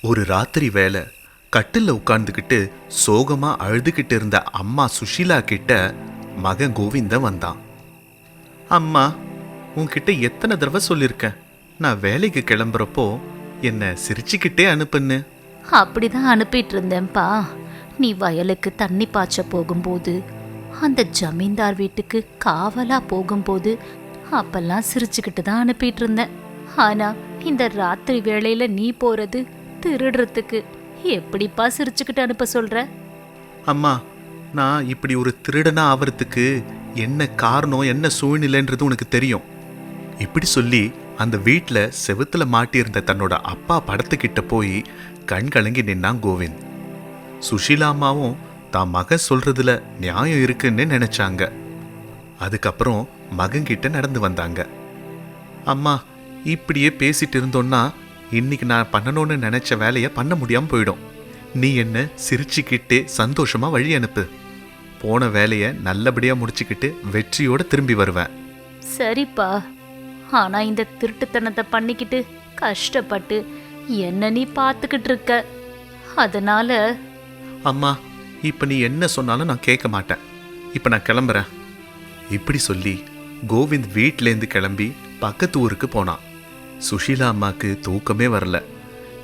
ஒரு ராத்திரி வேலை கட்டில்ல உட்கார்ந்துக்கிட்டு சோகமா அழுதுகிட்டு இருந்த அம்மா சுஷீலா கிட்ட மகன் கோவிந்தன் வந்தான். அம்மா, உன்கிட்ட எத்தனை தடவை சொல்லியிருக்கேன், நான் வேலைக்கு கிளம்புறப்போ என்ன சிரிச்சுக்கிட்டே அனுப்புன்னு. அப்படிதான் அனுப்பிட்டு இருந்தேன்ப்பா. நீ வயலுக்கு தண்ணி பாய்ச்ச போகும்போது, அந்த ஜமீன்தார் வீட்டுக்கு காவலா போகும்போது அப்பெல்லாம் சிரிச்சுக்கிட்டு தான் அனுப்பிட்டு இருந்தேன். ஆனா இந்த ராத்திரி வேளையில நீ போறது திருடுறதுக்கு எப்படிப்பா சிரிச்சுக்கிட்டு அனுப்ப சொல்ற? அம்மா, நான் இப்படி ஒரு திருடனா ஆவறதுக்கு என்ன காரணம், என்ன சூழ்நிலைன்றது உனக்கு தெரியும். இப்படி சொல்லி அந்த வீட்டில் செவுத்துல மாட்டியிருந்த தன்னோட அப்பா படத்துக்கிட்ட போய் கண் கலங்கி நின்னான் கோவிந்த். சுஷீலா அம்மாவும் தான் மகன் சொல்றதுல நியாயம் இருக்குன்னு நினைச்சாங்க. அதுக்கப்புறம் மகன்கிட்ட நடந்து வந்தாங்க. அம்மா, இப்படியே பேசிட்டு இருந்தோன்னா இன்னைக்கு நான் பண்ணணும்னு நினைச்ச வேலையை பண்ண முடியாம போயிடும். நீ என்ன சிரிச்சுக்கிட்டே சந்தோஷமா வழி அனுப்பு. போன வேலையை நல்லபடியா முடிச்சுக்கிட்டு வெற்றியோட திரும்பி வருவேன். சரிப்பா, ஆனா இந்த திருட்டுத்தனத்தை பண்ணிக்கிட்டு கஷ்டப்பட்டு என்ன நீ பார்த்துக்கிட்டு இருக்க. அதனால அம்மா, இப்ப நீ என்ன சொன்னாலும் நான் கேட்க மாட்டேன். இப்ப நான் கிளம்புறேன். இப்படி சொல்லி கோவிந்த் வீட்டிலேருந்து கிளம்பி பக்கத்து ஊருக்கு போனான். சுஷீலா அம்மாக்கு தூக்கமே வரல.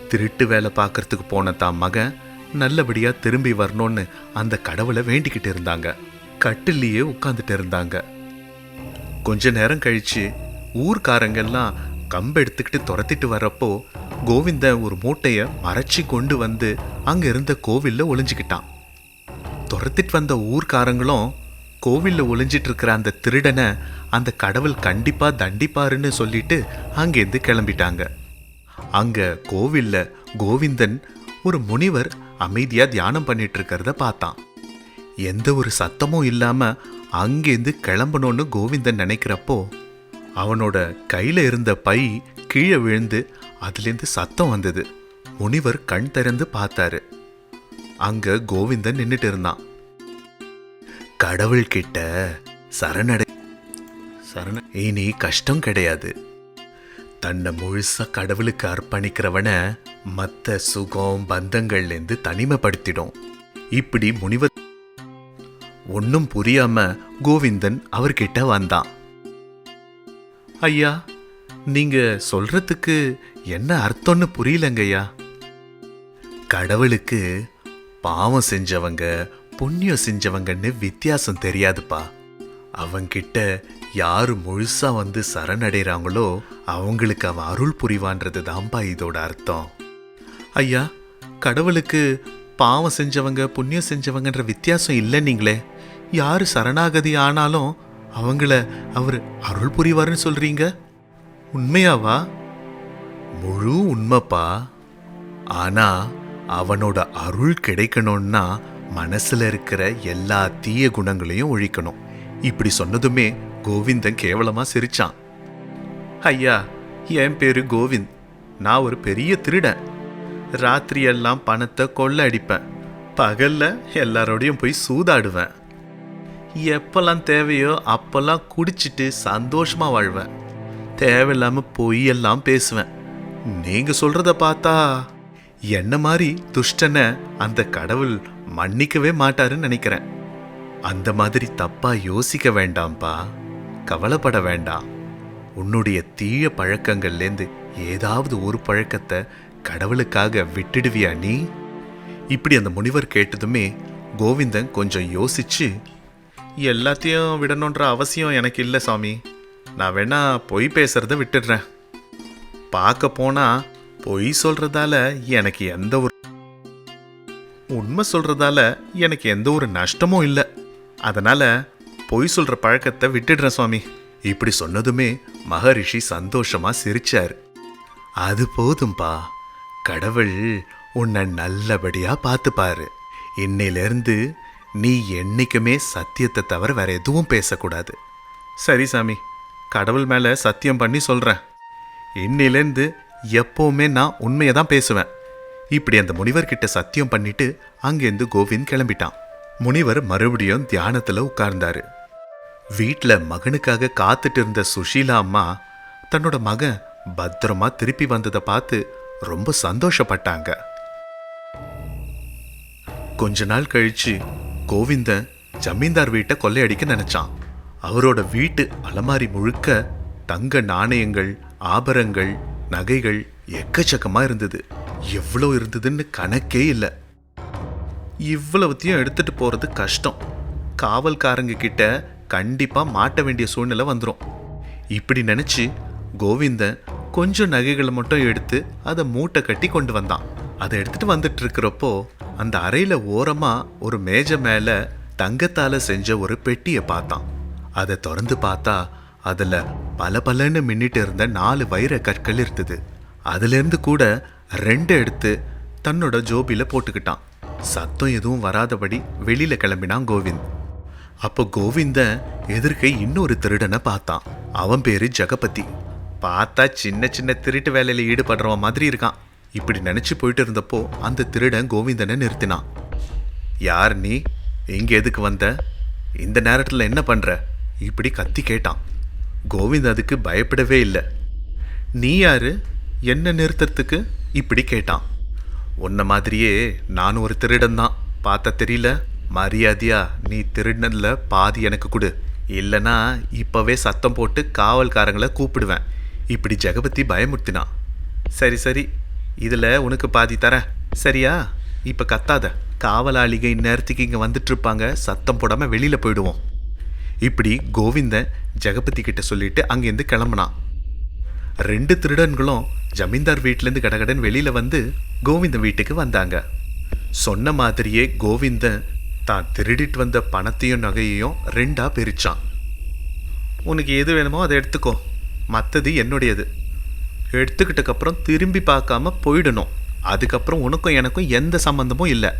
திருட்டு வேலை பார்க்கறதுக்கு போன தான் மகன் நல்லபடியா திரும்பி வரணும்னு அந்த கடவுளை வேண்டிக்கிட்டு இருந்தாங்க. கட்டிலேயே உட்காந்துட்டு இருந்தாங்க. கொஞ்ச நேரம் கழிச்சு ஊர்க்காரங்கெல்லாம் கம்பு எடுத்துக்கிட்டு துரத்திட்டு வரப்போ கோவிந்தன் ஒரு மூட்டைய மறைச்சி கொண்டு வந்து அங்க இருந்த கோவில்ல ஒளிஞ்சுக்கிட்டான். துரத்திட்டு வந்த ஊர்க்காரங்களும் கோவில்ல ஒளிஞ்சிட்டு இருக்கிற அந்த திருடனை அந்த கடவுள் கண்டிப்பா தண்டிப்பாருன்னு சொல்லிட்டு அங்கேருந்து கிளம்பிட்டாங்க. அங்க கோவில்ல கோவிந்தன் ஒரு முனிவர் அமைதியா தியானம் பண்ணிட்டு இருக்கிறத பார்த்தான். எந்த ஒரு சத்தமும் இல்லாம அங்கேருந்து கிளம்பணும்னு கோவிந்தன் நினைக்கிறப்போ அவனோட கையில இருந்த பை கீழே விழுந்து அதுலேருந்து சத்தம் வந்தது. முனிவர் கண் திறந்து பார்த்தாரு. அங்க கோவிந்தன் நின்னுட்டு இருந்தான். கடவுள் கிட்ட சரணடை இனி கஷ்டம் கிடையாது. தன்னை முழுசா கடவுளுக்கு அர்ப்பணிக்கிறவன மத்த சுகம் பந்தங்கள்லேருந்து தனிமைப்படுத்திடும். இப்படி முனிவர் ஒன்னும் புரியாம கோவிந்தன் அவர்கிட்ட வந்தான். ஐயா, நீங்க சொல்றதுக்கு என்ன அர்த்தம்னு புரியலங்கய்யா. கடவுளுக்கு பாவம் செஞ்சவங்க புண்ணியம் செஞ்சவங்கன்னு வித்தியாசம் தெரியாதுப்பா. அவங்கிட்ட யாரு முழுசா வந்து சரணடைறாங்களோ அவங்களுக்கு அவன் அருள் புரிவான்றது தான்ப்பா இதோட அர்த்தம். ஐயா, கடவுளுக்கு பாவம் செஞ்சவங்க புண்ணியம் செஞ்சவங்கன்ற வித்தியாசம் இல்லைன்னீங்களே. யாரு சரணாகதி ஆனாலும் அவங்கள அவர் அருள் புரிவாருன்னு சொல்றீங்க, உண்மையாவா? முழு உண்மைப்பா. ஆனா அவனோட அருள் கிடைக்கணும்னா மனசுல இருக்கிற எல்லா தீய குணங்களையும் ஒழிக்கணும். இப்படி சொன்னதுமே கோவிந்தன் கேவலமா சிரிச்சான். ஐயா, என் பேரு கோவிந்த். நான் ஒரு பெரிய திருடன். ராத்திரியெல்லாம் பணத்தை கொள்ள அடிப்பேன். பகல்ல எல்லாரோடையும் போய் சூதாடுவேன். எப்பெல்லாம் தேவையோ அப்பெல்லாம் குடிச்சிட்டு சந்தோஷமா வாழ்வேன். தேவையில்லாம பொய்யெல்லாம் பேசுவேன். நீங்க சொல்றத பார்த்தா என்ன மாதிரி துஷ்டனை அந்த கடவுள் மன்னிக்கவே மாட்டாருன்னு நினைக்கிறேன். அந்த மாதிரி தப்பா யோசிக்க வேண்டாம்ப்பா. கவலைப்பட வேண்டாம். உன்னுடைய தீய பழக்கங்கள்லேருந்து ஏதாவது ஒரு பழக்கத்தை கடவுளுக்காக விட்டுடுவியா நீ? இப்படி அந்த முனிவர் கேட்டதுமே கோவிந்தன் கொஞ்சம் யோசிச்சு, எல்லாத்தையும் விடணுன்ற அவசியம் எனக்கு இல்லை சாமி. நான் வேணா பொய் பேசுறத விட்டுடுறேன். பார்க்க போனா பொய் சொல்றதால எனக்கு எந்த ஒரு உண்மை சொல்றதால எனக்கு எந்த ஒரு நஷ்டமும் இல்லை. அதனால பொய் சொல்ற பழக்கத்தை விட்டுடுறேன் சுவாமி. இப்படி சொன்னதுமே மகரிஷி சந்தோஷமா சிரிச்சாரு. அது போதும்பா, கடவுள் உன்னை நல்லபடியா பார்த்துப்பாரு. இன்னையிலிருந்து நீ என்னைக்குமே சத்தியத்தை தவிர வேற எதுவும் பேசக்கூடாது. சரி சாமி, கடவுள் மேல சத்தியம் பண்ணி சொல்றேன். இன்னையிலேருந்து எப்பவுமே நான் உண்மையை தான் பேசுவேன். இப்படி அந்த முனிவர்கிட்ட சத்தியம் பண்ணிட்டு அங்கேருந்து கோவிந்த் கிளம்பிட்டான். முனிவர் மறுபடியும் தியானத்துல உட்கார்ந்தாரு. வீட்டுல மகனுக்காக காத்துட்டு இருந்த சுஷீலா அம்மா தன்னோட மகன் பத்திரமா திருப்பி வந்ததை பார்த்து ரொம்ப சந்தோஷப்பட்டாங்க. கொஞ்ச நாள் கழிச்சு கோவிந்தன் ஜமீன்தார் வீட்டை கொள்ளையடிக்க நினைச்சான். அவரோட வீட்டு அலமாரி முழுக்க தங்க நாணயங்கள், ஆபரணங்கள், நகைகள் எக்கச்சக்கமா இருந்தது. எவ்வளோ இருந்ததுன்னு கணக்கே இல்லை. இவ்வளவுத்தையும் எடுத்துட்டு போறது கஷ்டம். காவல்காரங்க கிட்ட கண்டிப்பா மாட்ட வேண்டிய சூழ்நிலை வந்துடும். இப்படி நினைச்சு கோவிந்தன் கொஞ்சம் நகைகளை மட்டும் எடுத்து அதை மூட்டை கட்டி கொண்டு வந்தான். அதை எடுத்துட்டு வந்துட்டு இருக்கிறப்போ அந்த அறையில ஓரமா ஒரு மேஜை மேல தங்கத்தால செஞ்ச ஒரு பெட்டியை பார்த்தான். அதை திறந்து பார்த்தா அதுல பலன்னு மின்னிட்டு இருந்த 4 வைர கற்கள் இருந்தது. அதுல இருந்து கூட 2 எடுத்து தன்னோட ஜோபில போட்டுக்கிட்டான். சத்தம் எதுவும் வராதபடி வெளியில கிளம்பினான் கோவிந்த். அப்போ கோவிந்தன் எதிர்க்க இன்னொரு திருடனை பார்த்தான். அவன் பேரு ஜெகபதி. பார்த்தா சின்ன சின்ன திருட்டு வேலையில ஈடுபடுறவன் மாதிரி இருக்கான். இப்படி நினைச்சு போயிட்டு இருந்தப்போ அந்த திருடன் கோவிந்தனை நிறுத்தினான். யார் நீ? எங்க எதுக்கு வந்த? இந்த நேரத்துல என்ன பண்ற? இப்படி கத்தி கேட்டான். கோவிந்த் அதுக்கு பயப்படவே இல்லை. நீ யாரு? என்ன நிறுத்துறதுக்கு? இப்படி கேட்டான். உன்ன மாதிரியே நான் ஒரு திருடன் தான். பார்த்தா தெரியல? மரியாதையா நீ திருடன்ல பாதி எனக்கு கொடு, இல்லைனா இப்பவே சத்தம் போட்டு காவல்காரங்களை கூப்பிடுவேன். இப்படி ஜெகபதி பயமுறுத்தினான். சரி சரி, இதில் உனக்கு பாதி தரேன், சரியா? இப்போ கத்தாத. காவலாளிக இந்நேரத்துக்கு இங்கே வந்துட்டு இருப்பாங்க. சத்தம் போடாமல் வெளியில் போயிடுவோம். இப்படி கோவிந்தன் ஜெகபதி கிட்ட சொல்லிட்டு அங்கேருந்து கிளம்புனான். 2 திருடன்களும் ஜமீன்தார் வீட்டிலேருந்து கடகடன் வெளியில் வந்து கோவிந்தன் வீட்டுக்கு வந்தாங்க. சொன்ன மாதிரியே கோவிந்தன் தான் திருடிட்டு வந்த பணத்தையும் நகையையும் 2ஆ பிரிச்சான். உனக்கு எது வேணுமோ அதை எடுத்துக்கோ, மற்றது என்னுடையது. எடுத்துக்கிட்டக்கப்புறம் திரும்பி பார்க்காம போயிடணும். அதுக்கப்புறம் உனக்கும் எனக்கும் எந்த சம்பந்தமும் இல்லை.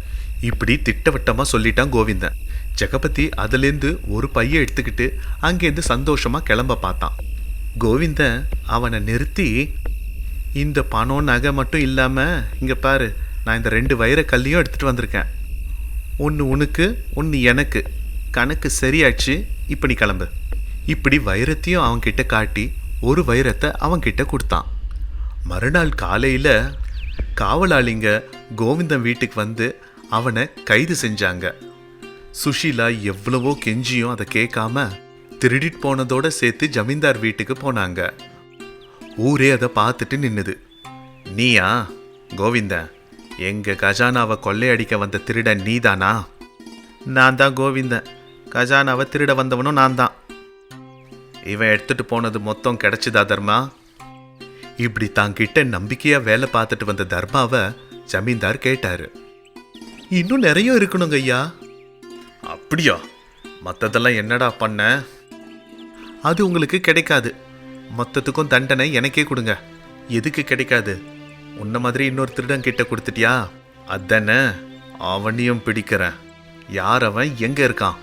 இப்படி திட்டவட்டமாக சொல்லிட்டான் கோவிந்தன். ஜெகபதி அதுலேருந்து ஒரு பையை எடுத்துக்கிட்டு அங்கேருந்து சந்தோஷமா கிளம்ப பார்த்தான். கோவிந்தன் அவனை நிறுத்தி, இந்த பணம் நகை மட்டும் இல்லாமல் இங்கே பாரு, நான் இந்த 2 வைர கல்லையும் எடுத்துகிட்டு வந்திருக்கேன். ஒன்று உனக்கு, ஒன்று எனக்கு. கணக்கு சரியாச்சு, இப்போ நீ கிளம்பு. இப்படி வைரத்தையும் அவன்கிட்ட காட்டி ஒரு வைரத்தை அவன்கிட்ட கொடுத்தான். மறுநாள் காலையில் காவலாளிங்க கோவிந்தன் வீட்டுக்கு வந்து அவனை கைது செஞ்சாங்க. சுஷீலா எவ்வளவோ கெஞ்சியும் அதை கேட்காம திருடிட்டு போனதோட சேர்த்து ஜமீன்தார் வீட்டுக்கு போனாங்க. ஊரே அதை பார்த்துட்டு நின்னுது. நீயா கோவிந்தன்? எங்க கஜானாவை கொள்ளையடிக்க வந்த திருடன் நீதானா? நான் தான் கோவிந்தன். கஜானாவை திருட வந்தவனும் நான் தான். இவன் எடுத்துட்டு போனது மொத்தம் கிடைச்சதா தர்மா? இப்படி தாங்கிட்ட நம்பிக்கையா வேலை பார்த்துட்டு வந்த தர்மாவை ஜமீன்தார் கேட்டாரு. இன்னும் நிறைய இருக்கணுங்க ஐயா. அப்படியா? மற்றதெல்லாம் என்னடா பண்ண? அது உங்களுக்கு கிடைக்காது. மொத்தத்துக்கும் தண்டனை எனக்கே கொடுங்க. எதுக்கு கிடைக்காது? உன்ன மாதிரி இன்னொரு திருடன் கிட்ட கொடுத்துட்டியா? அதானே, அவனையும் பிடிக்கிறேன். யார் அவன்? எங்க இருக்கான்?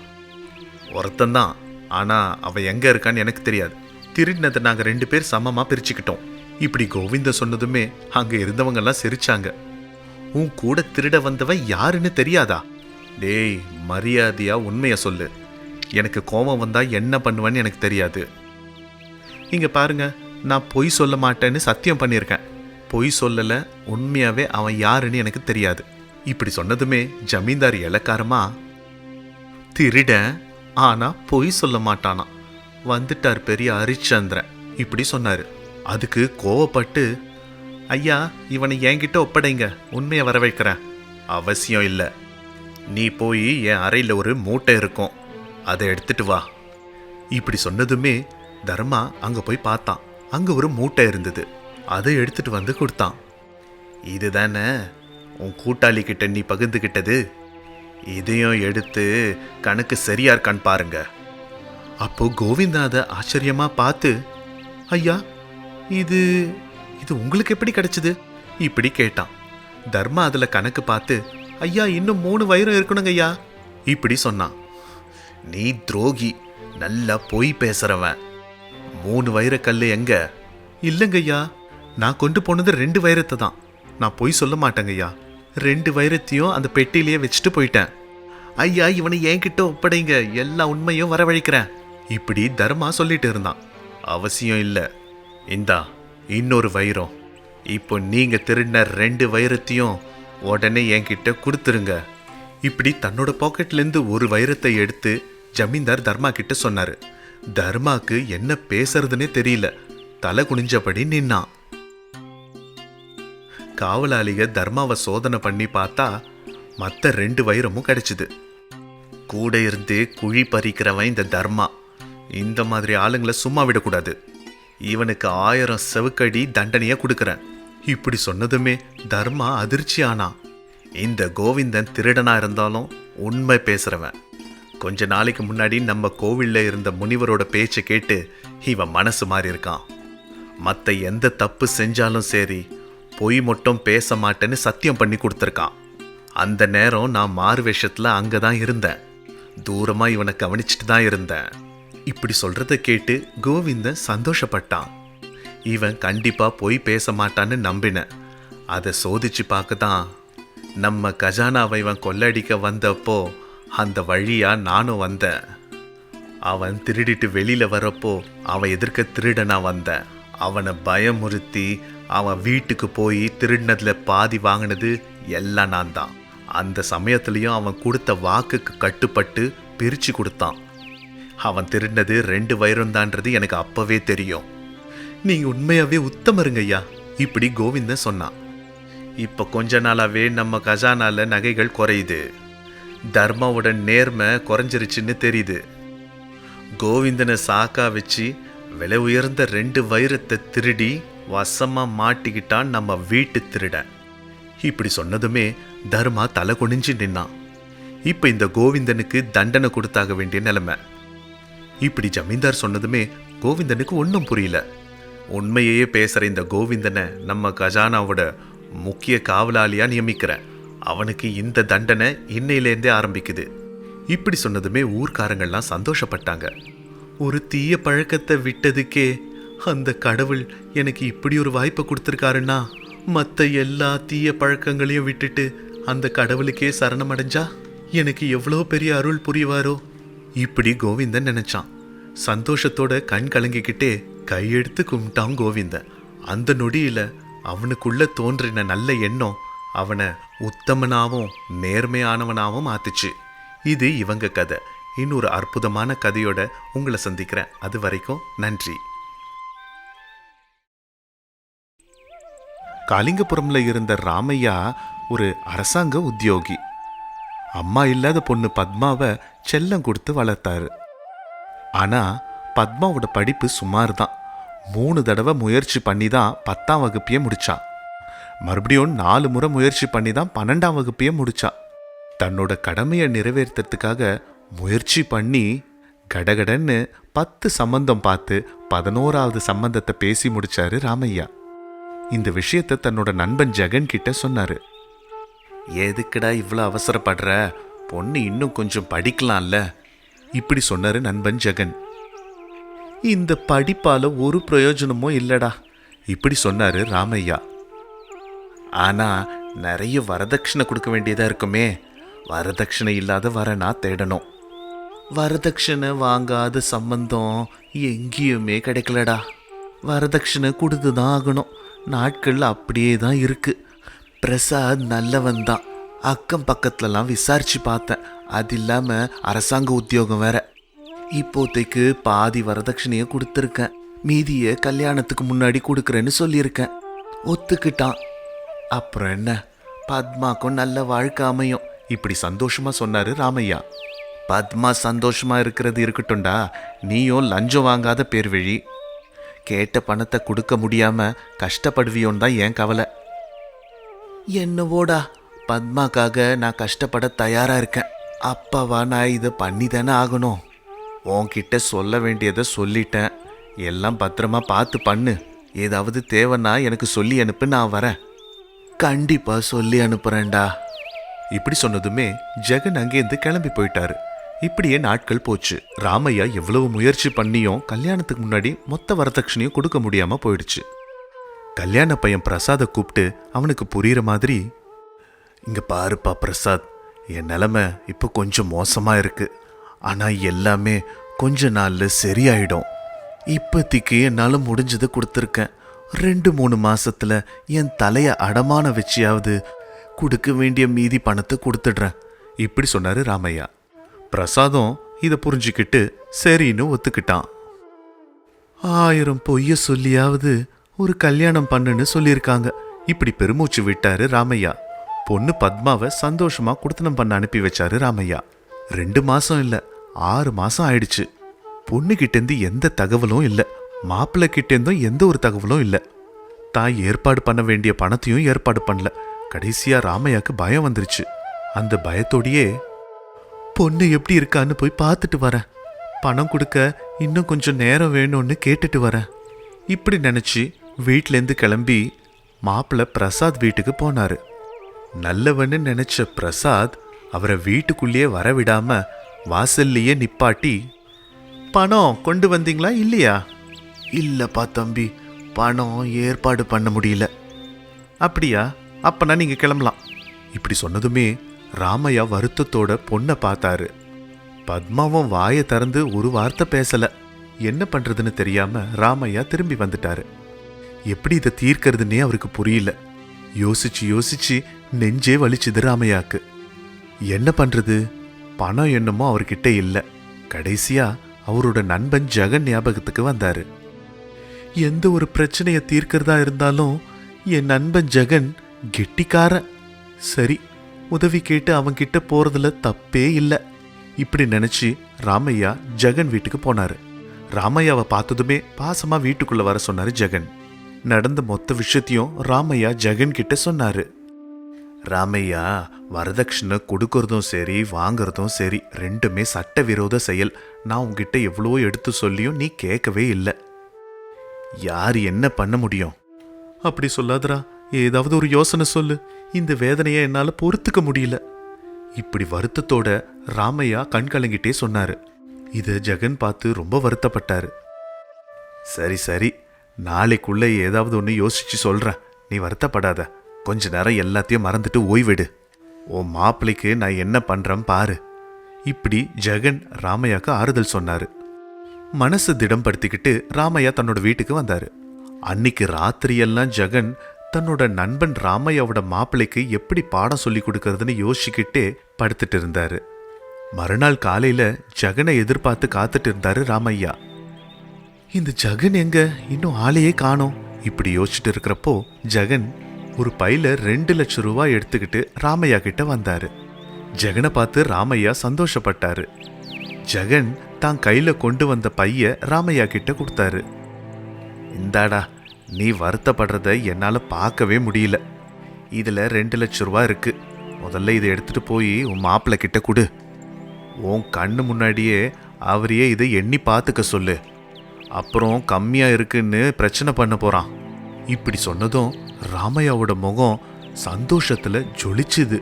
ஒருத்தந்தான், ஆனா அவன் எங்க இருக்கான்னு எனக்கு தெரியாது. திருடினதை நாங்கள் 2 பேர் சமமா பிரிச்சுக்கிட்டோம். இப்படி கோவிந்த சொன்னதுமே அங்க இருந்தவங்கெல்லாம் சிரிச்சாங்க. உன் கூட திருட வந்தவன் யாருன்னு தெரியாதா? டேய், மரியாதையா உண்மைய சொல்லு. எனக்கு கோபம் வந்தா என்ன பண்ணுவேன்னு எனக்கு தெரியாது. இங்க பாருங்க, நான் பொய் சொல்ல மாட்டேன்னு சத்தியம் பண்ணியிருக்கேன். பொய் சொல்லல, உண்மையாவே அவன் யாருன்னு எனக்கு தெரியாது. இப்படி சொன்னதுமே ஜமீன்தார் இலக்காரமா, திருடன் ஆனா பொய் சொல்ல மாட்டானா, வந்துட்டார் பெரிய ஹரிச்சந்திரன், இப்படி சொன்னாரு. அதுக்கு கோவப்பட்டு, ஐயா இவனை என்கிட்ட ஒப்படைங்க, உண்மையை வர வைக்கிறேன். அவசியம் இல்லை. நீ போய் என் அறையில் ஒரு மூட்டை இருக்கும், அதை எடுத்துட்டு வா. இப்படி சொன்னதுமே தர்மா அங்க போய் பார்த்தான். அங்க ஒரு மூட்டை இருந்தது. அதை எடுத்துட்டு வந்து கொடுத்தான். இதுதானே உன் கூட்டாளி கிட்ட நீ பகிர்ந்துகிட்டது? இதையும் எடுத்து கணக்கு சரியா இருக்கான்னு பாருங்க. அப்போ கோவிந்தா அதை ஆச்சரியமா பார்த்து, ஐயா இது இது உங்களுக்கு எப்படி கிடைச்சது? இப்படி கேட்டான். தர்மா அதுல கணக்கு பார்த்து, ஐயா இன்னும் 3 வைரம் இருக்கணுங்க ஐயா, இப்படி சொன்னான். நீ துரோகி, நல்லா பொய் பேசுறவன். 3 வைரக்கல்லு எங்க? இல்லைங்க ஐயா, நான் கொண்டு போனது 2 வைரத்தை தான். நான் பொய் சொல்ல மாட்டேங்க ஐயா. 2 வைரத்தையும் அந்த பெட்டிலேயே வச்சுட்டு போயிட்டேன். ஐயா இவனை என்கிட்ட ஒப்படைங்க, எல்லா உண்மையும் வரவழைக்கிறேன், இப்படி தர்மா சொல்லிட்டு இருந்தான். அவசியம் இல்லை. இந்தா இன்னொரு வைரம். இப்போ நீங்க திருடின 2 வைரத்தையும் உடனே என்கிட்ட கொடுத்துருங்க. இப்படி தன்னோட பாக்கெட்லேருந்து ஒரு வைரத்தை எடுத்து ஜமீன்தார் தர்மா கிட்ட சொன்னாரு. தர்மாக்கு என்ன பேசுறதுன்னே தெரியல. தலை குனிஞ்சபடி நின்னான். காவலாளிக தர்மாவை சோதனை பண்ணி பார்த்தா மற்ற 2 வைரமும் கிடைச்சிது. கூட இருந்து குழி பறிக்கிறவன் இந்த தர்மா. இந்த மாதிரி ஆளுங்களை சும்மா விடக்கூடாது. இவனுக்கு 1000 செவுக்கடி தண்டனையை கொடுக்குறேன். இப்படி சொன்னதுமே தர்மா அதிர்ச்சி ஆனான். இந்த கோவிந்தன் திருடனா இருந்தாலும் உண்மை பேசுறவன். கொஞ்ச நாளைக்கு முன்னாடி நம்ம கோவில்ல இருந்த முனிவரோட பேச்சை கேட்டு இவன் மனசு மாறி இருக்கான். மற்ற எந்த தப்பு செஞ்சாலும் சரி, பொய் மட்டும் பேச மாட்டேன்னு சத்தியம் பண்ணி கொடுத்துருக்கான். அந்த நேரம் நான் மாறு வேஷத்துல அங்கதான் இருந்தேன். தூரமா இவனை கவனிச்சுட்டு தான் இருந்தேன். இப்படி சொல்றத கேட்டு கோவிந்தன் சந்தோஷப்பட்டான். இவன் கண்டிப்பா பொய் பேச மாட்டான்னு நம்பினேன். அதை சோதிச்சு பார்க்க தான் நம்ம கஜானாவை இவன் கொள்ளடிக்க வந்தப்போ அந்த வழியா நானும் வந்தேன். அவன் திருடிட்டு வெளியில வரப்போ அவன் எதிர்க்க திருடனா வந்தேன். அவனை பயமுறுத்தி அவன் வீட்டுக்கு போய் திருடினதுல பாதி வாங்கினது எல்லாம் நான் தான். அந்த சமயத்துலயும் அவன் கொடுத்த வாக்குக்கு கட்டுப்பட்டு பிரிச்சு கொடுத்தான். அவன் திருடினது 2 வைரம் தான்றது எனக்கு அப்பவே தெரியும். நீங்க உண்மையாவே உத்தமருங்கய்யா, இப்படி கோவிந்தன் சொன்னான். இப்ப கொஞ்ச நாளாவே நம்ம கஜானால நகைகள் குறையுது. தர்மாவோட நேர்மை குறைஞ்சிருச்சுன்னு தெரியுது. கோவிந்தனை சாக்கா வச்சு விலை உயர்ந்த 2 வைரத்தை திருடி வசமா மாட்டிக்கிட்டான் நம்ம வீட்டு திருடன். இப்படி சொன்னதுமே தர்மா தலை குனிஞ்சு நின்னான். இப்ப இந்த கோவிந்தனுக்கு தண்டனை கொடுத்தாக வேண்டிய நிலைமை. இப்படி ஜமீன்தார் சொன்னதுமே கோவிந்தனுக்கு ஒன்றும் புரியல. உண்மையே பேசுற இந்த கோவிந்தனை நம்ம கஜானாவோட முக்கிய காவலாளியா நியமிக்கிறேன். அவனுக்கு இந்த தண்டனை இன்னையிலேருந்தே ஆரம்பிக்குது. இப்படி சொன்னதுமே ஊர்க்காரங்கள்லாம் சந்தோஷப்பட்டாங்க. ஒரு தீய பழக்கத்தை விட்டதுக்கே அந்த கடவுள் எனக்கு இப்படி ஒரு வாய்ப்பை கொடுத்துருக்காருன்னா, மற்ற எல்லா தீய பழக்கங்களையும் விட்டுட்டு அந்த கடவுளுக்கே சரணமடைஞ்சா எனக்கு எவ்வளோ பெரிய அருள் புரிவாரோ. இப்படி கோவிந்தன் நினைச்சான். சந்தோஷத்தோட கண் கலங்கிக்கிட்டே கையெடுத்து கும்பிட்டான் கோவிந்தன். அந்த நொடியில அவனுக்குள்ள தோன்றின நல்ல எண்ணம் அவனை உத்தமனாவும் நேர்மையானவனாவும் ஆத்துச்சு. இது இவங்க கதை. இன்னொரு அற்புதமான கதையோட உங்களை சந்திக்கிறேன். அது வரைக்கும் நன்றி. காலிங்கபுரம்ல இருந்த ராமையா ஒரு அரசாங்க உத்தியோகி. அம்மா இல்லாத பொண்ணு பத்மாவை செல்லம் கொடுத்து வளர்த்தாரு. ஆனா பத்மாவோட படிப்பு சுமார் தான். 3 தடவை முயற்சி பண்ணி தான் 10ஆம் வகுப்பையே முடிச்சா. மறுபடியும் 4 முறை முயற்சி பண்ணி தான் 12ஆம் வகுப்பையே முடிச்சா. தன்னோட கடமையை நிறைவேற்றத்துக்காக முயற்சி பண்ணி கடகடன்னு 10 சம்பந்தம் பார்த்து 11ஆவது சம்பந்தத்தை பேசி முடிச்சாரு ராமையா. இந்த விஷயத்தை தன்னோட நண்பன் ஜெகன் கிட்ட சொன்னாரு. எதுக்குடா இவ்வளோ அவசரப்படுற? பொண்ணு இன்னும் கொஞ்சம் படிக்கலாம்ல, இப்படி சொன்னாரு நண்பன் ஜெகன். இந்த படிப்பால ஒரு பிரயோஜனமும் இல்லடா, இப்படி சொன்னாரு ராமையா. ஆனா நிறைய வரதட்சணை கொடுக்க வேண்டியதா இருக்குமே. வரதட்சணை இல்லாத வரனா தேடணும். வரதட்சணை வாங்காத சம்பந்தம் எங்கேயுமே கிடைக்கலடா. வரதட்சணை கொடுத்துதான் ஆகணும். நாட்கள் அப்படியே தான் இருக்கு. பிரசாத் நல்லவன் தான். அக்கம் பக்கத்துலலாம் விசாரிச்சு பார்த்தேன். அது இல்லாம அரசாங்க உத்தியோகம் வேற. இப்போதைக்கு பாதி வரதட்சணையை கொடுத்துருக்கேன். மீதியை கல்யாணத்துக்கு முன்னாடி கொடுக்குறேன்னு சொல்லியிருக்கேன். ஒத்துக்கிட்டான். அப்புறம் என்ன, பத்மாக்கும் நல்ல வாழ்க்கை அமையும், இப்படி சந்தோஷமா சொன்னாரு ராமையா. பத்மா சந்தோஷமா இருக்கிறது இருக்கட்டும்டா, நீயும் லஞ்சம் வாங்காத பேர் வழி. கேட்ட பணத்தை கொடுக்க முடியாம கஷ்டப்படுவியோன்னு தான் என் கவலை. என்னவோடா, பத்மாக்காக நான் கஷ்டப்பட தயாரா இருக்கேன். அப்பாவா நான் இதை பண்ணி தானே ஆகணும். உன்கிட்ட சொல்ல வேண்டியதை சொல்லிட்டேன். எல்லாம் பத்திரமா பார்த்து பண்ணு. ஏதாவது தேவைன்னா எனக்கு சொல்லி அனுப்பு, நான் வரேன். கண்டிப்பா சொல்லி அனுப்புறேன்டா. இப்படி சொன்னதுமே ஜெகன் அங்கேருந்து கிளம்பி போயிட்டாரு. இப்படியே நாட்கள் போச்சு. ராமையா எவ்வளவு முயற்சி பண்ணியும் கல்யாணத்துக்கு முன்னாடி மொத்த வரதட்சணையும் கொடுக்க முடியாம போயிடுச்சு. கல்யாண பையன் பிரசாத கூப்பிட்டு அவனுக்கு புரியுற மாதிரி, இங்க பாருப்பா பிரசாத், என் நிலைமை இப்போ கொஞ்சம் மோசமா இருக்கு. ஆனா எல்லாமே கொஞ்ச நாள்ல சரியாயிடும். இப்போதைக்கு என்னால முடிஞ்சதை கொடுத்துருக்கேன். 2-3 மாசத்துல என் தலைய அடமான வச்சியாவது கொடுக்க வேண்டிய மீதி பணத்தை கொடுத்துடுறேன். இப்படி சொன்னாரு ராமையா. பிரசாதும் இதை புரிஞ்சுக்கிட்டு சரின்னு ஒத்துக்கிட்டான். 1000 பொய்ய சொல்லியாவது ஒரு கல்யாணம் பண்ணுன்னு சொல்லியிருக்காங்க. இப்படி பெருமூச்சு விட்டாரு ராமையா. பொண்ணு பத்மாவை சந்தோஷமா குடுத்தனம் பண்ண அனுப்பி வச்சாரு ராமையா. 2 மாசம் இல்ல, 6 மாசம் ஆயிடுச்சு. பொண்ணு கிட்டேருந்து எந்த தகவலும் இல்ல, மாப்பிள்ளை கிட்டேருந்தும் எந்த ஒரு தகவலும் இல்ல. தான் ஏற்பாடு பண்ண வேண்டிய பணத்தையும் ஏற்பாடு பண்ணல. கடைசியா ராமையாக்கு பயம் வந்துருச்சு. அந்த பயத்தோடையே பொண்ணு எப்படி இருக்கான்னு போய் பார்த்துட்டு வரேன், பணம் கொடுக்க இன்னும் கொஞ்சம் நேரம் வேணும்னு கேட்டுட்டு வரேன், இப்படி நினைச்சு வீட்டிலேருந்து கிளம்பி மாப்பிள்ளை பிரசாத் வீட்டுக்கு போனாரு. நல்லவன்னு நினைச்ச பிரசாத் அவரை வீட்டுக்குள்ளேயே வரவிடாம வாசல்லையே நிப்பாட்டி, பணம் கொண்டு வந்தீங்களா இல்லையா? இல்லப்பா தம்பி, பணம் ஏற்பாடு பண்ண முடியல. அப்படியா, அப்பனா நீங்க கிளம்பலாம். இப்படி சொன்னதுமே ராமையா வருத்தத்தோட பொண்ணை பார்த்தாரு. பத்மாவும் வாயை திறந்து ஒரு வார்த்தை பேசல. என்ன பண்றதுன்னு தெரியாம ராமையா திரும்பி வந்துட்டாரு. எப்படி இதை தீர்க்கறதுன்னே அவருக்கு புரியல. யோசிச்சு யோசிச்சு நெஞ்சே வலிச்சுது ராமையாக்கு. என்ன பண்றது? பணம் என்னமோ அவர்கிட்ட இல்ல. கடைசியா அவரோட நண்பன் ஜெகன் ஞாபகத்துக்கு வந்தாரு. எந்த ஒரு பிரச்சனையை தீர்க்கிறதா இருந்தாலும் என் நண்பன் ஜெகன் கெட்டிக்காரன். சரி, உதவி கேட்டு அவன்கிட்ட போறதுல தப்பே இல்லை. இப்படி நினைச்சு ராமையா ஜெகன் வீட்டுக்கு போனாரு. ராமையாவை பார்த்ததுமே பாசமா வீட்டுக்குள்ள வர சொன்னாரு ஜெகன். நடந்த மொத்த விஷயத்தையும் ராமையா ஜெகன் கிட்ட சொன்னாரு. ராமையா, வரதட்சணை கொடுக்கறதும் சரி வாங்கறதும் சரி ரெண்டுமே சட்டவிரோத செயல். நான் உங்ககிட்ட எவ்வளோ எடுத்து சொல்லியும் நீ கேட்கவே இல்லை. யார் என்ன பண்ண முடியும்? அப்படி சொல்லாதரா, ஏதாவது ஒரு யோசனை சொல்லு. இந்த வேதனையை என்னால பொறுத்துக்க முடியல. இப்படி வருத்தத்தோட ராமையா கண் கலங்கிட்டே சொன்னாரு. இத ஜெகன் பார்த்து ரொம்ப வருத்தப்பட்டாரு. சரி சரி, நாளைக்குள்ள ஏதாவது ஒன்று யோசிச்சு சொல்றேன், நீ வருத்தப்படாத. கொஞ்ச நேரம் எல்லாத்தையும் மறந்துட்டு ஓய்விடு. உன் மாப்பிள்ளைக்கு நான் என்ன பண்றேன் பாரு. இப்படி ஜெகன் ராமையாக்கு ஆறுதல் சொன்னாரு. மனசு திடம்படுத்திக்கிட்டு ராமையா தன்னோட வீட்டுக்கு வந்தாரு. அன்னைக்கு ராத்திரியெல்லாம் ஜெகன் தன்னோட நண்பன் ராமையாவோட மாப்பிள்ளைக்கு எப்படி பாடம் சொல்லி கொடுக்கறதுன்னு யோசிச்சுக்கிட்டே படுத்துட்டு இருந்தாரு. மறுநாள் காலையில ஜெகனை எதிர்பார்த்து காத்துட்டு இருந்தாரு ராமையா. இந்த ஜெகன் எங்க, இன்னும் ஆளையே காணோம். இப்படி யோசிச்சுட்டு இருக்கிறப்போ ஜெகன் ஒரு பையில 2 லட்சம் ரூபாய் எடுத்துக்கிட்டு ராமையா கிட்ட வந்தாரு. ஜெகனை பார்த்து ராமையா சந்தோஷப்பட்டாரு. ஜெகன் தான் கையில கொண்டு வந்த பைய ராமையா கிட்ட கொடுத்தாரு. இந்தாடா, நீ வருத்தப்படுறத என்னால பார்க்கவே முடியல. இதுல 2 லட்சம் ரூபாய் இருக்கு. முதல்ல இதை எடுத்துட்டு போய் உன் மாப்பிள்ளை கிட்ட கொடு. உன் கண்ணு முன்னாடியே அவரையே இதை எண்ணி பார்த்துக்க சொல்லு. அப்புறம் கம்மியா இருக்குன்னு பிரச்சனை பண்ண போறான். இப்படி சொன்னதும் ராமையாவோட முகம் சந்தோஷத்துல ஜொலிச்சுது.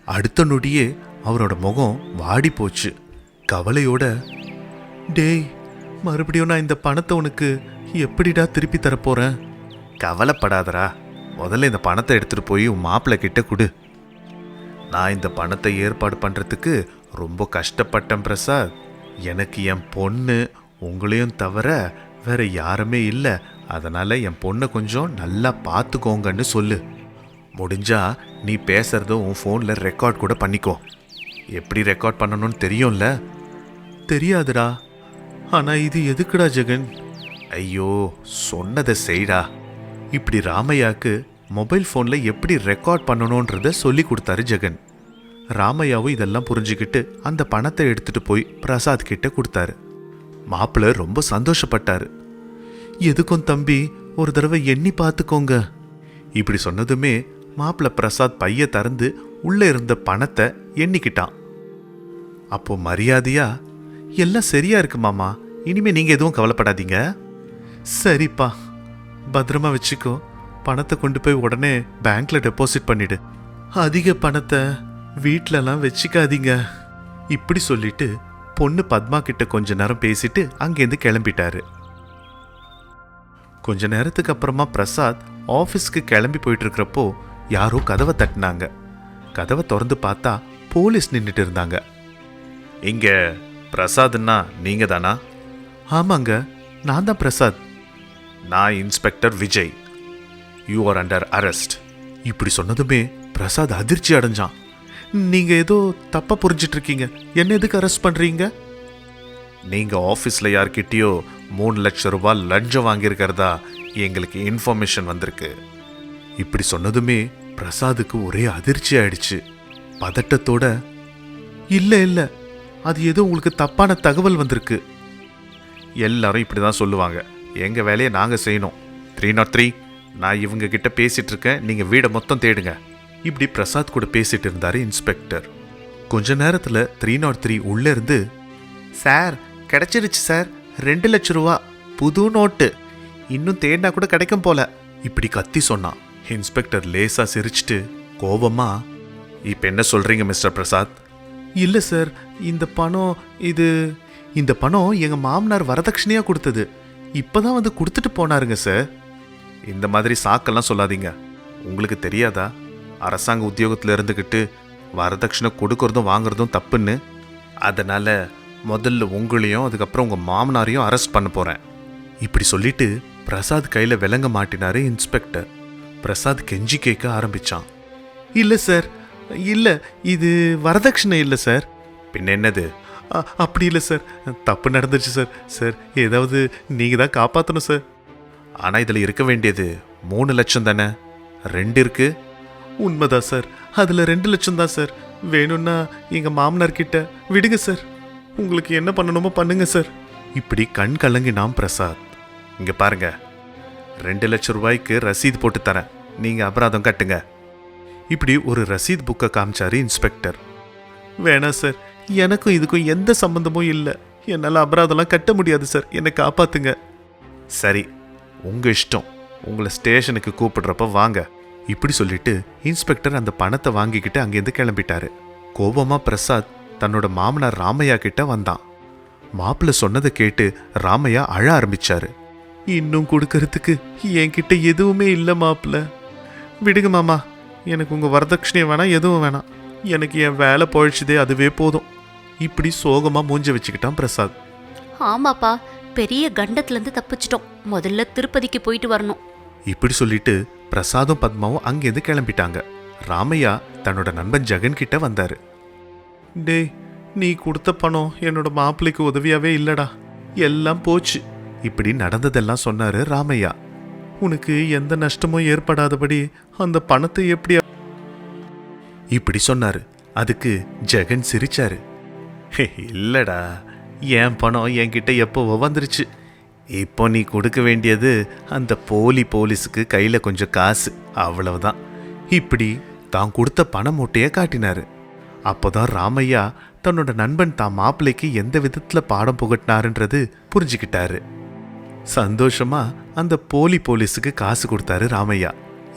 அடுத்த நொடியே அவரோட முகம் வாடி போச்சு. கவலையோட, டேய், மறுபடியும் நான் இந்த பணத்தை உனக்கு எப்படிடா திருப்பி தரப்போறேன்? கவலைப்படாதரா, முதல்ல இந்த பணத்தை எடுத்துட்டு போய் உன் மாப்பிள்ளை கிட்ட கொடு. நான் இந்த பணத்தை ஏற்பாடு பண்றதுக்கு ரொம்ப கஷ்டப்பட்டேன் பிரசாத். எனக்கு என் பொண்ணு உங்களையும் தவிர வேற யாருமே இல்லை. அதனால என் பொண்ணை கொஞ்சம் நல்லா பார்த்துக்கோங்கன்னு சொல்லு. முடிஞ்சா நீ பேசுறத உன் ஃபோனில் ரெக்கார்ட் கூட பண்ணிக்கோ. எப்படி ரெக்கார்ட் பண்ணணும்னு தெரியும்ல? தெரியாதுடா. ஆனா இது எதுக்குடா ஜெகன்? ஐயோ, சொன்னதை செய்டா. இப்படி ராமையாக்கு மொபைல் ஃபோனில் எப்படி ரெக்கார்ட் பண்ணணுன்றத சொல்லி கொடுத்தாரு ஜெகன். ராமையாவும் இதெல்லாம் புரிஞ்சுக்கிட்டு அந்த பணத்தை எடுத்துட்டு போய் பிரசாத் கிட்ட கொடுத்தாரு. மாப்பிள்ளை ரொம்ப சந்தோஷப்பட்டாரு. எதுக்கும் தம்பி, ஒரு தடவை எண்ணி பார்த்துக்கோங்க. இப்படி சொன்னதுமே மாப்பிள்ளை பிரசாத் பைய திறந்து உள்ள இருந்த பணத்தை எண்ணிக்கிட்டான். அப்போ மரியாதையா, எல்லாம் சரியா இருக்கு மாமா, இனிமே நீங்க எதுவும் கவலைப்படாதீங்க. சரிப்பா, பத்திரமா வச்சுக்கோ. பணத்தை கொண்டு போய் உடனே பேங்க்ல டெபாசிட் பண்ணிடு. அதிக பணத்தை வீட்டிலலாம் வச்சுக்காதீங்க. இப்படி சொல்லிட்டு பொண்ணு பத்மா கிட்ட கொஞ்ச நேரம் பேசிட்டு அங்கேருந்து கிளம்பிட்டாரு. கொஞ்ச நேரத்துக்கு அப்புறமா பிரசாத் ஆஃபீஸ்க்கு கிளம்பி போயிட்டு இருக்கிறப்போ யாரோ கதவை தட்டினாங்க. கதவை திறந்து பார்த்தா போலீஸ் நின்றுட்டு இருந்தாங்க. இங்க பிரசாத்னா நீங்க தானா? ஆமாங்க, நான் தான் பிரசாத். நான் inspector Vijay. You are under arrest. இப்படி சொன்னதுமே பிரசாத் அதிர்ச்சி அடைஞ்சான். நீங்க ஏதோ தப்பா புரிஞ்சிட்டு இருக்கீங்க. என்ன எதுக்கு அரெஸ்ட் பண்றீங்க? நீங்க ஆபீஸ்ல யார்கிட்டயோ 3 லட்சம் ரூபாய் லஞ்சம் வாங்கியிருக்கிறதா எங்களுக்கு இன்ஃபர்மேஷன் வந்திருக்கு. இப்படி சொன்னதுமே பிரசாத்துக்கு ஒரே அதிர்ச்சி ஆயிடுச்சு. பதட்டத்தோட, இல்ல இல்ல, அது ஏதோ உங்களுக்கு தப்பான தகவல் வந்திருக்கு. எல்லாரும் இப்படிதான் சொல்லுவாங்க. எங்க வேலையை நாங்க செய்யணும். 303, நான் இவங்க கிட்ட பேசிட்டு இருக்கேன், நீங்க வீடை மொத்தம் தேடுங்க. இப்படி பிரசாத் கூட பேசிட்டு இருந்தாரு இன்ஸ்பெக்டர். கொஞ்ச நேரத்துல 303 உள்ள இருந்து, சார் கிடைச்சிருச்சு சார், 2 லட்சம் ரூபா புது நோட்டு, இன்னும் தேடினா கூட கிடைக்கும் போல, இப்படி கத்தி சொன்னான். இன்ஸ்பெக்டர் லேசா சிரிச்சிட்டு கோபமா, இப்ப என்ன சொல்றீங்க மிஸ்டர் பிரசாத்? இல்ல சார், இந்த பணம் எங்க மாமனார் வரதட்சணையா கொடுத்தது. இப்பதான் வந்து கொடுத்துட்டு போனாருங்க சார். இந்த மாதிரி சாக்கெல்லாம் சொல்லாதீங்க. உங்களுக்கு தெரியாதா அரசாங்க உத்தியோகத்தில் இருந்துக்கிட்டு வரதட்சணை கொடுக்கறதும் வாங்குறதும் தப்புன்னு? அதனால முதல்ல உங்களையும் அதுக்கப்புறம் உங்க மாமனாரையும் அரெஸ்ட் பண்ண போறேன். இப்படி சொல்லிட்டு பிரசாத் கையில விலங்க மாட்டினாரு இன்ஸ்பெக்டர். பிரசாத் கெஞ்சி கேட்க ஆரம்பிச்சான். இல்ல சார், இல்ல, இது வரதட்சணை இல்லை சார். பின்ன என்னது? அப்படி இல்லை சார், தப்பு நடந்துருச்சு சார். சார் ஏதாவது நீங்க தான் காப்பாற்றணும் சார். ஆனா இதுல இருக்க வேண்டியது 3 லட்சம் தானே, 2 இருக்கு. உண்மைதான் சார், அதுல 2 லட்சம் தான் சார். வேணும்னா எங்க மாமனார் கிட்ட விடுங்க சார். உங்களுக்கு என்ன பண்ணணுமோ பண்ணுங்க சார். இப்படி கண் கலங்கினான் பிரசாத். இங்க பாருங்க, 2 லட்சம் ரூபாய்க்கு ரசீது போட்டு தரேன், நீங்க அபராதம் கட்டுங்க. இப்படி ஒரு ரசீத் புக்கை காமிச்சாரு இன்ஸ்பெக்டர். வேணாம் சார், எனக்கும் இதுக்கும் எந்த சம்பந்தமும் இல்லை. என்னால் அபராதம்லாம் கட்ட முடியாது சார், என்னை காப்பாத்துங்க. சரி, உங்க இஷ்டம், உங்களை ஸ்டேஷனுக்கு கூப்பிடுறப்ப வாங்க. இப்படி சொல்லிட்டு இன்ஸ்பெக்டர் அந்த பணத்தை வாங்கிக்கிட்டு அங்கேருந்து கிளம்பிட்டாரு. கோபமா பிரசாத் தன்னோட மாமனார் ராமையா கிட்ட வந்தான். மாப்பிள்ள சொன்னதை கேட்டு ராமையா அழ ஆரம்பிச்சாரு. இன்னும் கொடுக்கறதுக்கு என்கிட்ட எதுவுமே இல்லை மாப்பிள்ள, விடுங்க மாமா. எனக்கு உங்க வரதட்சணையை வேணாம், எதுவும் வேணாம். எனக்கு என் வேலை போயிடுச்சுதே, அதுவே போதும். இப்படி சோகமா மூஞ்ச வச்சுக்கிட்டான் பிரசாத். ஆமாப்பா, பெரிய கண்டத்துலேருந்து தப்பிச்சிட்டோம். முதல்ல திருப்பதிக்கு போயிட்டு வரணும். இப்படி சொல்லிட்டு பிரசாதும் பத்மாவும் அங்கேருந்து கிளம்பிட்டாங்க. ராமையா தன்னோட நண்பன் ஜெகன் கிட்ட வந்தாரு. டேய், நீ கொடுத்த பணம் என்னோட மாப்பிள்ளைக்கு உதவியாவே இல்லடா, எல்லாம் போச்சு. இப்படி நடந்ததெல்லாம் சொன்னாரு ராமையா. உனக்கு எந்த நஷ்டமும் ஏற்படாதபடி அந்த பணத்தை எப்படி? இப்படி சொன்னாரு. அதுக்கு ஜெகன் சிரிச்சாரு. இல்லடா, என் பணம் என்கிட்ட எப்போ வந்துருச்சு. இப்போ நீ கொடுக்க வேண்டியது அந்த போலீஸுக்கு கையில கொஞ்சம் காசு, அவ்வளவுதான். இப்படி தான் கொடுத்த பண மூட்டையை காட்டினாரு. அப்போதான் ராமையா தன்னோட நண்பன் தான் மாப்பிள்ளைக்கு எந்த விதத்துல பாடம் புகட்டினாருன்றது புரிஞ்சுக்கிட்டாரு. சந்தோஷமா அந்த போலீஸுக்கு காசு கொடுத்தாரு ராமையா.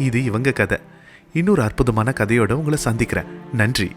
இது இவங்க கதை. இன்னொரு அற்புதமான கதையோட உங்களை சந்திக்கிறேன். நன்றி.